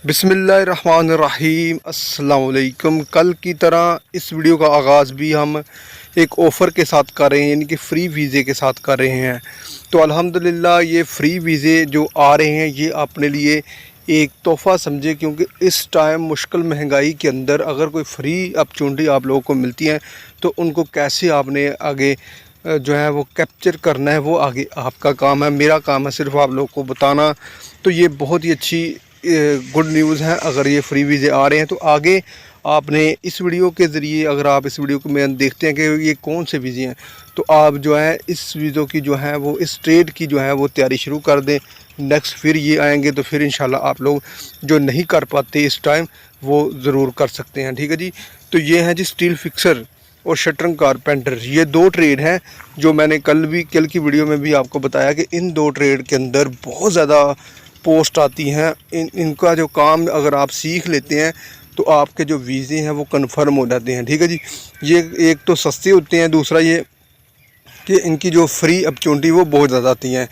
बिस्मिल्लाहिर्रहमानिर्रहीम अस्सलाम वालेकुम। कल की तरह इस वीडियो का आगाज़ भी हम एक ऑफ़र के साथ कर रहे हैं, यानी कि फ़्री वीज़े के साथ कर रहे हैं। तो अल्हम्दुलिल्लाह ये फ़्री वीज़े जो आ रहे हैं ये अपने लिए एक तोहफ़ा समझे, क्योंकि इस टाइम मुश्किल महंगाई के अंदर अगर कोई फ़्री अपॉर्चुनिटी आप लोगों को मिलती है तो उनको कैसे आपने आगे जो है वो कैप्चर करना है, वो आगे आपका काम है। मेरा काम है सिर्फ आप लोगों को बताना। तो ये बहुत ही अच्छी गुड न्यूज़ है अगर ये फ़्री वीज़े आ रहे हैं। तो आगे आपने इस वीडियो के ज़रिए, अगर आप इस वीडियो को में देखते हैं कि ये कौन से वीज़े हैं, तो आप जो है इस वीज़ों की जो है वो इस ट्रेड की जो है वो तैयारी शुरू कर दें। नेक्स्ट फिर ये आएंगे तो फिर इंशाल्लाह आप लोग जो नहीं कर पाते इस टाइम वो ज़रूर कर सकते हैं। ठीक है जी। तो ये है जी स्टील फिक्सर और शटरिंग कारपेंटर, ये दो ट्रेड हैं जो मैंने कल की वीडियो में भी आपको बताया कि इन दो ट्रेड के अंदर बहुत ज़्यादा पोस्ट आती हैं। इनका जो काम अगर आप सीख लेते हैं तो आपके जो वीज़े हैं वो कन्फर्म हो जाते हैं। ठीक है जी। ये एक तो सस्ते होते हैं, दूसरा ये कि इनकी जो फ्री अपॉर्चुनिटी वो बहुत ज़्यादा आती हैं।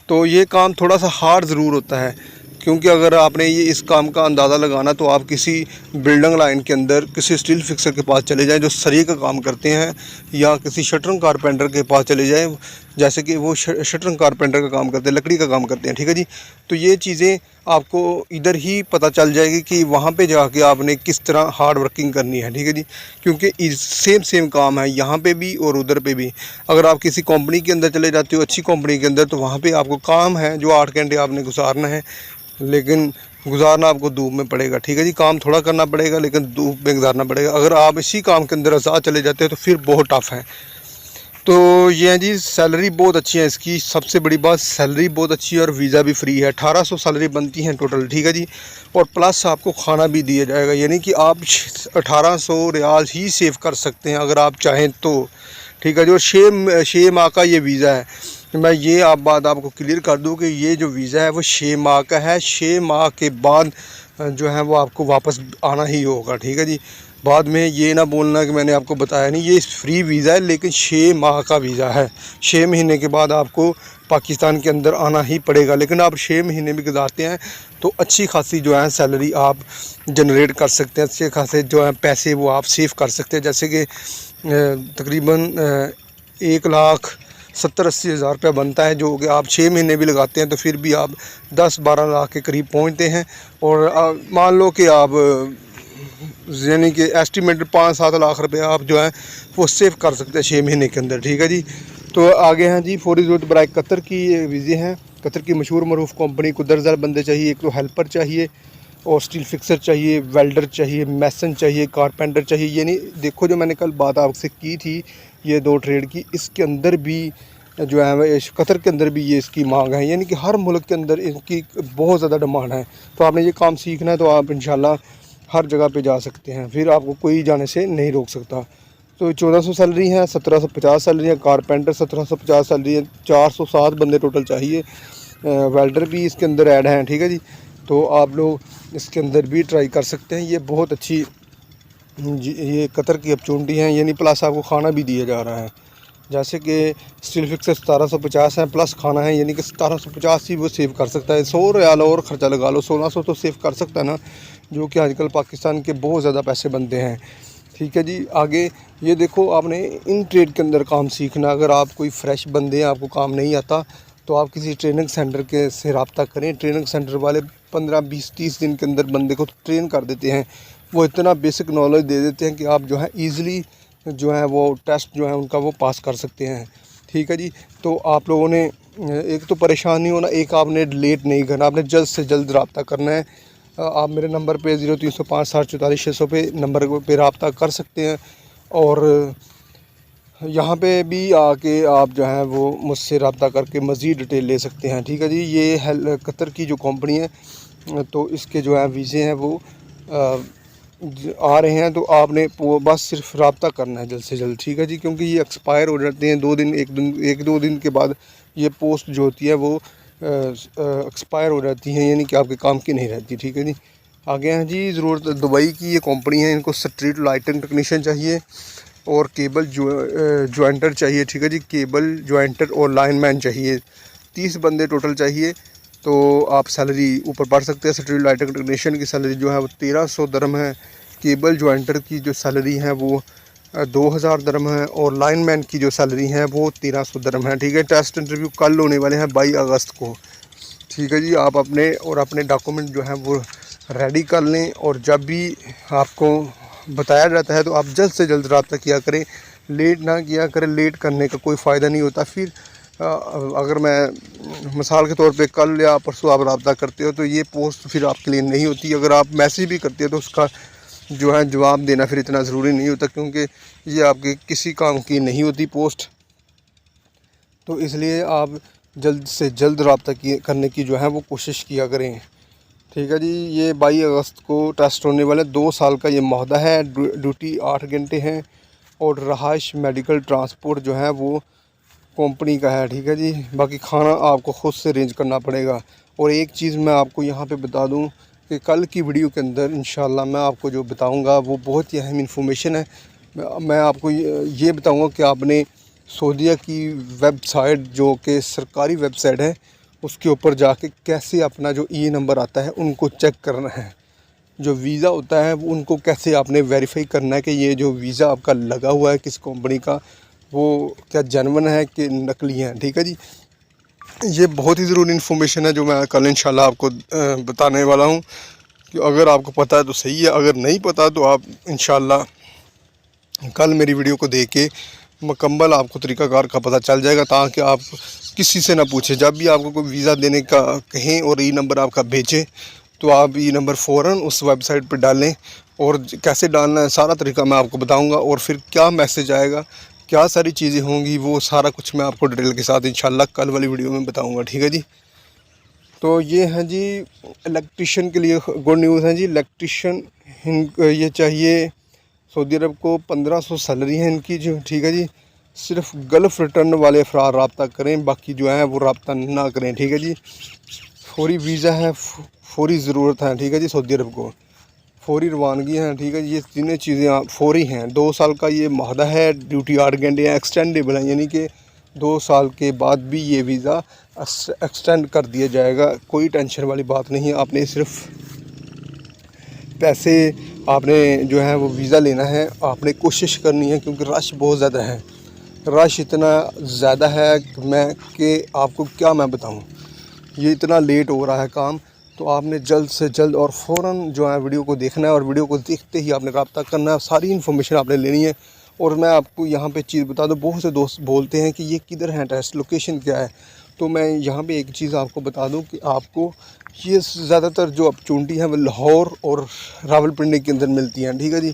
तो ये काम थोड़ा सा हार्ड ज़रूर होता है, क्योंकि अगर आपने ये इस काम का अंदाज़ा लगाना तो आप किसी बिल्डिंग लाइन के अंदर किसी स्टील फिक्सर के पास चले जाएं जो सरिये का काम करते हैं, या किसी शटरिंग कारपेंटर के पास चले जाएं जैसे कि वो शटरिंग कारपेंटर का काम करते हैं, लकड़ी का काम करते हैं। ठीक है जी। तो ये चीज़ें आपको इधर ही पता चल जाएगी कि वहाँ पे जाके आपने किस तरह हार्ड वर्किंग करनी है। ठीक है जी। क्योंकि सेम काम है यहाँ पे भी और उधर पे भी। अगर आप किसी कंपनी के अंदर चले जाते हो, अच्छी कंपनी के अंदर, तो वहाँ पे आपको काम है जो 8 घंटे आपने गुजारना है, लेकिन गुजारना आपको धूप में पड़ेगा। ठीक है जी। काम थोड़ा करना पड़ेगा लेकिन धूप में गुजारना पड़ेगा। अगर आप इसी काम के अंदर आज़ाद चले जाते हैं तो फिर बहुत टफ है। तो ये है जी, सैलरी बहुत अच्छी है इसकी। सबसे बड़ी बात सैलरी बहुत अच्छी है और वीज़ा भी फ्री है। 1800 सैलरी बनती है टोटल। ठीक है जी। और प्लस आपको खाना भी दिया जाएगा, यानी कि आप 1800 रियाल ही सेव कर सकते हैं अगर आप चाहें तो। ठीक है जी। और 6 माह का ये वीज़ा है। मैं ये बात आपको क्लियर कर दूं कि ये जो वीज़ा है वो 6 माह का है। 6 माह के बाद जो है वो आपको वापस आना ही होगा। ठीक है जी। बाद में ये ना बोलना कि मैंने आपको बताया नहीं, ये फ्री वीज़ा है लेकिन 6 माह का वीज़ा है। 6 महीने के बाद आपको पाकिस्तान के अंदर आना ही पड़ेगा। लेकिन आप 6 महीने भी गुजारते हैं तो अच्छी खासी जो है सैलरी आप जनरेट कर सकते हैं, अच्छे खासे जो है पैसे वो आप सेव कर सकते हैं। जैसे कि तकरीबन 1,70,80 हज़ार रुपया बनता है, जो कि आप 6 महीने भी लगाते हैं तो फिर भी आप 10-12 लाख के करीब पहुंचते हैं। और मान लो कि आप यानी कि एस्टिमेटेड 5-7 लाख रुपए आप जो है वो सेव कर सकते हैं 6 महीने के अंदर। ठीक है जी। तो आगे हैं जी फौरी ज़रूरत बराए कतर की वीज़े हैं। कतर की मशहूर मरूफ कंपनी को दर्जन बंदे चाहिए। एक तो हेल्पर चाहिए और स्टील फिक्सर चाहिए, वेल्डर चाहिए, मैसन चाहिए, कारपेंटर चाहिए। यानी देखो, जो मैंने कल बात आपसे की थी ये दो ट्रेड की, इसके अंदर भी जो है कतर के अंदर भी ये इसकी मांग है, यानी कि हर मुल्क के अंदर इनकी बहुत ज़्यादा डिमांड है। तो आपने ये काम सीखना है तो आप इंशाल्लाह हर जगह पे जा सकते हैं, फिर आपको कोई जाने से नहीं रोक सकता। तो 1400 सैलरी है, 1750 सैलरी है, कारपेंटर 1750 सैलरी है, 407 बंदे टोटल चाहिए। वेल्डर भी इसके अंदर ऐड हैं। ठीक है जी। तो आप लोग इसके अंदर भी ट्राई कर सकते हैं। ये बहुत अच्छी ये कतर की अपॉर्चुनिटी है, यानी प्लस आपको खाना भी दिया जा रहा है। जैसे कि स्टील फिक्सर 1750 है प्लस खाना है, यानी कि 1750 ही वो सेव कर सकता है। 100 रियाल और ख़र्चा लगा लो, 1600 तो सेव कर सकता है ना, जो कि आजकल पाकिस्तान के बहुत ज़्यादा पैसे बनते हैं। ठीक है जी। आगे ये देखो, आपने इन ट्रेड के अंदर काम सीखना। अगर आप कोई फ्रेश बंदे हैं, आपको काम नहीं आता, तो आप किसी ट्रेनिंग सेंटर के से रब्ता करें। ट्रेनिंग सेंटर वाले 15-20-30 दिन के अंदर बंदे को ट्रेन कर देते हैं। वो इतना बेसिक नॉलेज दे देते हैं कि आप जो है ईज़िली जो है वो टेस्ट जो है उनका वो पास कर सकते हैं। ठीक है जी। तो आप लोगों ने एक तो परेशान नहीं होना, एक आपने लेट नहीं करना, आपने जल्द से जल्द रब्ता करना है। आप मेरे नंबर पे 0305 6044 600 पे नंबर पे रब्ता कर सकते हैं। और यहाँ पे भी आके आप जो है वो मुझसे रब्ता करके मज़ीद डिटेल ले सकते हैं। ठीक है जी। ये कतर की जो कंपनी है, तो इसके जो है वीज़े हैं वो आ रहे हैं। तो आपने बस सिर्फ रब्ता करना है जल्द से जल्द। ठीक है जी। क्योंकि ये एक्सपायर हो जाते हैं 1-2 दिन के बाद। ये पोस्ट जो होती है वो एक्सपायर हो जाती हैं, यानी कि आपके काम की नहीं रहती। ठीक है जी। आगे हैं जी ज़रूरत दुबई की ये कंपनी है, इनको स्ट्रीट लाइटिंग टेक्नीशियन चाहिए और केबल जॉइंटर चाहिए। ठीक है जी। केबल जॉइंटर और लाइनमैन चाहिए। 30 बंदे टोटल चाहिए। तो आप सैलरी ऊपर पढ़ सकते हैं। स्ट्रीट लाइटिंग टेक्नीशियन की सैलरी जो है वो 1300 दरम है। केबल जॉइंटर की जो सैलरी है वो 2000 दरम है। और लाइनमैन की जो सैलरी है वो 1300 दरम है। ठीक है। टेस्ट इंटरव्यू कल होने वाले हैं 22 अगस्त को। ठीक है जी। आप अपने डॉक्यूमेंट जो हैं वो रेडी कर लें, और जब भी आपको बताया जाता है तो आप जल्द से जल्द रब्ता किया करें, लेट ना किया करें। लेट करने का कोई फ़ायदा नहीं होता। फिर अगर मैं मिसाल के तौर पे कल या परसों आप रब्ता करते हो तो ये पोस्ट फिर आपके लिए नहीं होती। अगर आप मैसेज भी करते हो तो उसका जो है जवाब देना फिर इतना ज़रूरी नहीं होता, क्योंकि ये आपके किसी काम की नहीं होती पोस्ट। तो इसलिए आप जल्द से जल्द रब्ता करने की जो है वो कोशिश किया करें। ठीक है जी। ये 22 अगस्त को टेस्ट होने वाले 2 साल का ये मुहदा है। ड्यूटी 8 घंटे हैं, और रहाइश मेडिकल ट्रांसपोर्ट जो है वो कंपनी का है। ठीक है जी। बाकी खाना आपको ख़ुद से अरेंज करना पड़ेगा। और एक चीज़ मैं आपको यहाँ पे बता दूँ कि कल की वीडियो के अंदर इंशाल्लाह मैं आपको जो बताऊँगा वो बहुत ही अहम इंफॉर्मेशन है। मैं आपको ये बताऊँगा कि आपने सऊदीया की वेबसाइट, जो कि सरकारी वेबसाइट है, उसके ऊपर जाके कैसे अपना जो ई नंबर आता है उनको चेक करना है। जो वीज़ा होता है वो उनको कैसे आपने वेरीफाई करना है कि ये जो वीज़ा आपका लगा हुआ है किस कंपनी का, वो क्या जेन्युइन है कि नकली है। ठीक है जी। ये बहुत ही ज़रूरी इन्फॉर्मेशन है जो मैं कल इंशाल्लाह आपको बताने वाला हूँ। कि अगर आपको पता है तो सही है, अगर नहीं पता तो आप इंशाल्लाह कल मेरी वीडियो को देख के मुकम्मल आपको तरीक़ाकार का पता चल जाएगा, ताकि आप किसी से ना पूछें। जब भी आपको कोई वीज़ा देने का कहें और ई नंबर आपका भेजें तो आप ई नंबर फ़ौरन उस वेबसाइट पर डालें, और कैसे डालना है सारा तरीका मैं आपको बताऊंगा। और फिर क्या मैसेज आएगा, क्या सारी चीज़ें होंगी, वो सारा कुछ मैं आपको डिटेल के साथ इंशाल्लाह कल वाली वीडियो में बताऊँगा। ठीक है जी। तो ये हैं जी इलेक्ट्रिशियन के लिए गुड न्यूज़ है जी। इलेक्ट्रिशियन ये चाहिए सऊदी अरब को 1500 सैलरी है इनकी जो। ठीक है जी। सिर्फ गल्फ़ रिटर्न वाले अफराद रब्ता करें, बाकी जो है वो रब्ता ना करें। ठीक है जी। फौरी वीज़ा है, फौरी ज़रूरत है। ठीक है जी। सऊदी अरब को फौरी रवानगी है। ठीक है जी। ये तीनों चीज़ें आप फौरी हैं। 2 साल का ये मुहदा है। ड्यूटी 8 घंटे है। एक्सटेंडेबल है, यानी कि 2 साल के बाद भी ये वीज़ा एक्सटेंड कर दिया जाएगा। कोई टेंशन वाली बात नहीं है। आपने सिर्फ पैसे आपने जो है वो वीज़ा लेना है, आपने कोशिश करनी है, क्योंकि रश बहुत ज़्यादा है। रश इतना ज़्यादा है कि आपको क्या मैं बताऊं। ये इतना लेट हो रहा है काम, तो आपने जल्द से जल्द और फ़ौरन जो है वीडियो को देखना है, और वीडियो को देखते ही आपने रब्ता करना है। सारी इन्फॉर्मेशन आपने लेनी है। और मैं आपको यहाँ पे चीज़ बता दूँ, बहुत से दोस्त बोलते हैं कि ये किधर है टेस्ट, लोकेशन क्या है। तो मैं यहाँ पे एक चीज़ आपको बता दूँ कि आपको ये ज़्यादातर जो अपॉर्चुनिटी है वो लाहौर और रावलपिंडी के अंदर मिलती हैं। ठीक है जी।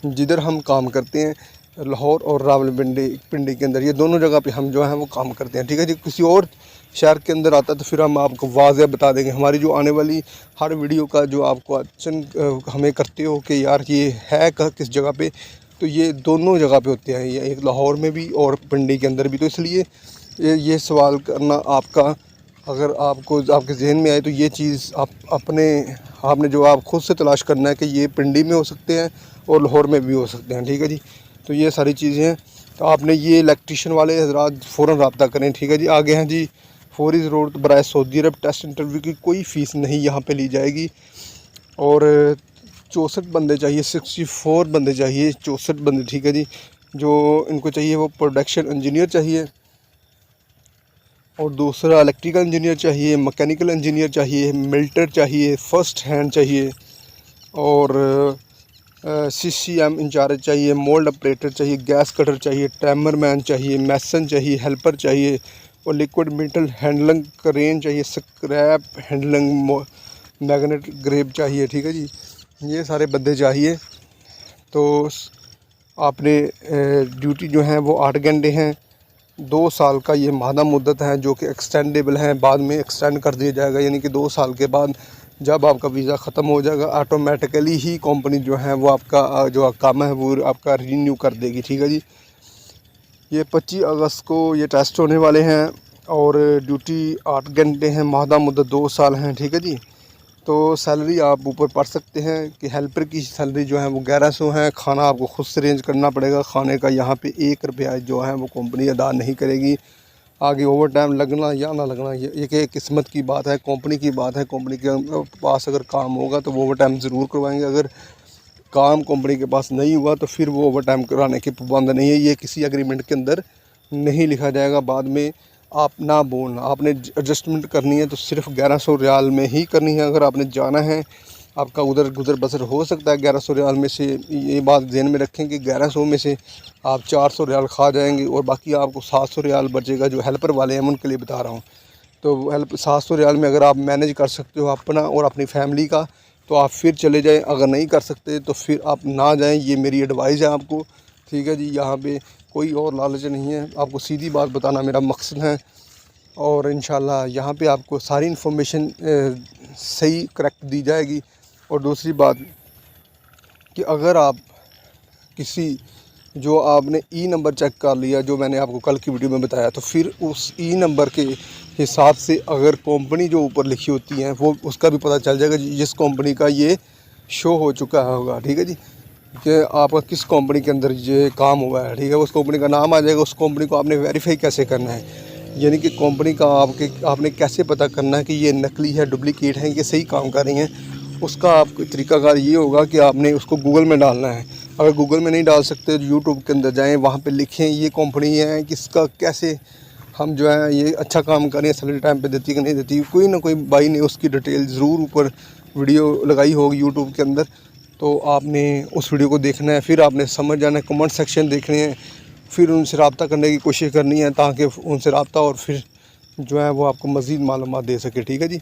जिधर हम काम करते हैं लाहौर और रावलपिंडी के अंदर, ये दोनों जगह पे हम जो है वो काम करते हैं। ठीक है जी। किसी और शहर के अंदर आता तो फिर हम आपको वाज़ेह बता देंगे। हमारी जो आने वाली हर वीडियो का जो आपको क्वेश्चन हमें करते हो कि यार ये है किस जगह पे, तो ये दोनों जगह पे होते हैं, ये एक लाहौर में भी और पिंडी के अंदर भी। तो इसलिए ये सवाल करना आपका, अगर आपको आपके जहन में आए तो ये चीज़ आपने जो आप ख़ुद से तलाश करना है कि ये पिंडी में हो सकते हैं और लाहौर में भी हो सकते हैं। ठीक है जी। तो ये सारी चीज़ें हैं। तो आपने ये इलेक्ट्रिशियन वाले हज़रात फ़ौरन रब्ता करें। ठीक है जी। आगे हैं जी फौरी ज़रूरत बराए सऊदी अरब, टेस्ट इंटरव्यू की कोई फ़ीस नहीं यहाँ पे ली जाएगी। और 64 बंदे चाहिए, 64 बंदे चाहिए, 64 बंदे। ठीक है जी। जो इनको चाहिए वो प्रोडक्शन इंजीनियर चाहिए, और दूसरा इलेक्ट्रिकल इंजीनियर चाहिए, मैकेनिकल इंजीनियर चाहिए, मिल्टर चाहिए, फ़र्स्ट हैंड चाहिए, और CCM इंचार्ज चाहिए, मोल्ड ऑपरेटर चाहिए, गैस कटर चाहिए, टाइमर मैन चाहिए, मैसन चाहिए, हेल्पर चाहिए, और लिक्विड मेटल हैंडलिंग क्रेन चाहिए, स्क्रैप हैंडलिंग, मैग्नेट ग्रेब चाहिए। ठीक है जी। ये सारे बंदे चाहिए। तो आपने ड्यूटी जो है वो 8 घंटे हैं। 2 साल का ये मादा मुद्दत है, जो कि एक्सटेंडेबल है, बाद में एक्सटेंड कर दिया जाएगा। यानी कि 2 साल के बाद जब आपका वीज़ा ख़त्म हो जाएगा, ऑटोमेटिकली ही कंपनी जो है वो आपका जो काम है वो आपका रीन्यू कर देगी। ठीक है जी। ये 25 अगस्त को ये टेस्ट होने वाले हैं, और ड्यूटी 8 घंटे हैं, मादा मुद्दत 2 साल हैं। ठीक है जी। तो सैलरी आप ऊपर पढ़ सकते हैं कि हेल्पर की सैलरी जो है वो 1100 है। खाना आपको खुद से अरेंज करना पड़ेगा। खाने का यहाँ पे 1 रुपया जो है वो कंपनी अदा नहीं करेगी। आगे ओवर टाइम लगना या ना लगना ये किस्मत की बात है, कंपनी की बात है। कंपनी के पास अगर काम होगा तो वो ओवर टाइम ज़रूर करवाएंगे, अगर काम कंपनी के पास नहीं हुआ तो फिर वो ओवर टाइम कराने के पाबंद नहीं है। ये किसी एग्रीमेंट के अंदर नहीं लिखा जाएगा। बाद में आप ना बोलना, आपने एडजस्टमेंट करनी है तो सिर्फ 1100 रियाल में ही करनी है। अगर आपने जाना है, आपका उधर गुजर बसर हो सकता है 1100 रियाल में से, ये बात ध्यान में रखें कि 1100 में से आप 400 रियाल खा जाएंगे और बाकी आपको 700 रियाल बचेगा। जो हेल्पर वाले हैं मैं उनके लिए बता रहा हूँ। तो हेल्प 700 रियाल में अगर आप मैनेज कर सकते हो अपना और अपनी फैमिली का तो आप फिर चले जाएं, अगर नहीं कर सकते तो फिर आप ना जाएं। ये मेरी एडवाइस है आपको, ठीक है जी। यहाँ पे कोई और लालच नहीं है, आपको सीधी बात बताना मेरा मकसद है। और इंशाल्लाह यहाँ पे आपको सारी इन्फॉर्मेशन सही करेक्ट दी जाएगी। और दूसरी बात कि अगर आप किसी जो आपने ई नंबर चेक कर लिया, जो मैंने आपको कल की वीडियो में बताया, तो फिर उस ई नंबर के हिसाब से अगर कंपनी जो ऊपर लिखी होती हैं वो उसका भी पता चल जाएगा जिस कंपनी का ये शो हो चुका होगा, ठीक है जी, कि आपका किस कंपनी के अंदर ये काम हुआ है, ठीक है। उस कंपनी का नाम आ जाएगा। उस कंपनी को आपने वेरीफाई कैसे करना है, यानी कि कंपनी का आपने कैसे पता करना है कि ये नकली है, डुप्लीकेट है, ये सही काम कर रही हैं। उसका आपको तरीकाकार ये होगा कि आपने उसको गूगल में डालना है। अगर गूगल में नहीं डाल सकते तो यूट्यूब के अंदर जाएं, वहाँ पे लिखें ये कंपनी है, किसका कैसे हम जो है ये अच्छा काम करें, सैलरी टाइम पे देती है कि नहीं देती। कोई ना कोई भाई ने उसकी डिटेल ज़रूर ऊपर वीडियो लगाई होगी यूट्यूब के अंदर, तो आपने उस वीडियो को देखना है। फिर आपने समझ जाना है, कमेंट सेक्शन देखने हैं, फिर उनसे रब्ता करने की कोशिश करनी है ताकि उनसे रब्ता और फिर जो है वो आपको मज़ीद मालूमात दे सके, ठीक है जी।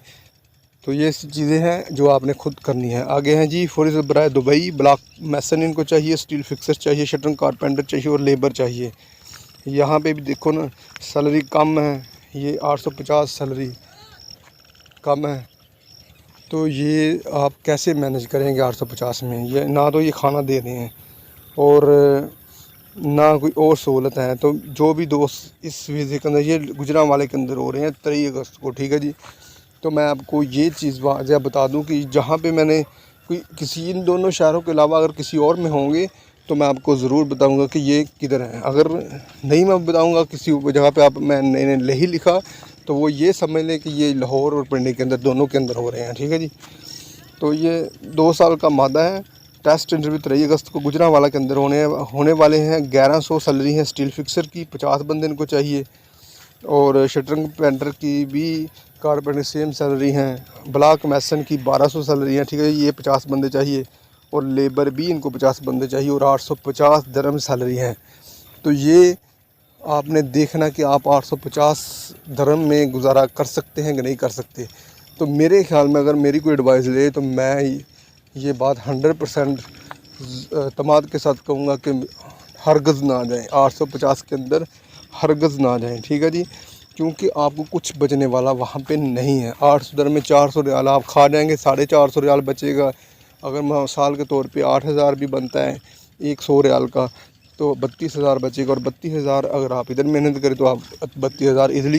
तो ये चीज़ें हैं जो आपने खुद करनी है। आगे हैं जी, फॉर बराए दुबई ब्लॉक मैसन इनको चाहिए, स्टील फिक्सर चाहिए, शटरिंग कारपेंटर चाहिए और लेबर चाहिए। यहाँ पे भी देखो ना, सैलरी कम है, ये 850 सैलरी कम है। तो ये आप कैसे मैनेज करेंगे 850 में? ये ना तो ये खाना दे रहे हैं और ना कोई और सहूलत है। तो जो भी दोस्त इस वीज़े के अंदर, ये गुजरांवाले के अंदर हो रहे हैं 3 अगस्त को, ठीक है जी। तो मैं आपको ये चीज़ वाज़ह बता दूं कि जहाँ पे मैंने कोई किसी इन दोनों शहरों के अलावा अगर किसी और में होंगे तो मैं आपको ज़रूर बताऊंगा कि ये किधर है। अगर नहीं मैं बताऊंगा किसी जगह पे आप मैंने नहीं लिखा तो वो ये समझ लें कि ये लाहौर और पिंडी के अंदर दोनों के अंदर हो रहे हैं, ठीक है जी। तो ये 2 साल का मादा है। टेस्ट इंटरव्यू 3 अगस्त को गुजरांवाला के अंदर होने वाले हैं। 1100 सैलरी है स्टील फिक्सर की, 50 बंदे इनको चाहिए। और शटरिंग पेंटर की भी, कारपेंटर सेम सैलरी हैं। ब्लॉक मैसन की 1200 सैलरी है, ठीक है, ये 50 बंदे चाहिए। और लेबर भी इनको 50 बंदे चाहिए और 850 दरम सैलरी है। तो ये आपने देखना कि आप 850 दरम में गुजारा कर सकते हैं कि नहीं कर सकते। तो मेरे ख्याल में अगर मेरी कोई एडवाइस ले तो मैं ये बात 100% तमाद के साथ कहूँगा कि हरगज़ ना जाएं, 850 के अंदर हरगज़ ना जाएं, ठीक है जी। क्योंकि आपको कुछ बचने वाला वहाँ पे नहीं है। 800 दरम में 400 रियाल आप खा जाएंगे, 450 रियाल बचेगा। अगर मिसाल के तौर पे 8000 भी बनता है 100 रियाल का, तो 32,000 बचेगा। और 32,000 अगर आप इधर मेहनत करें तो आप 32,000 ईज़िली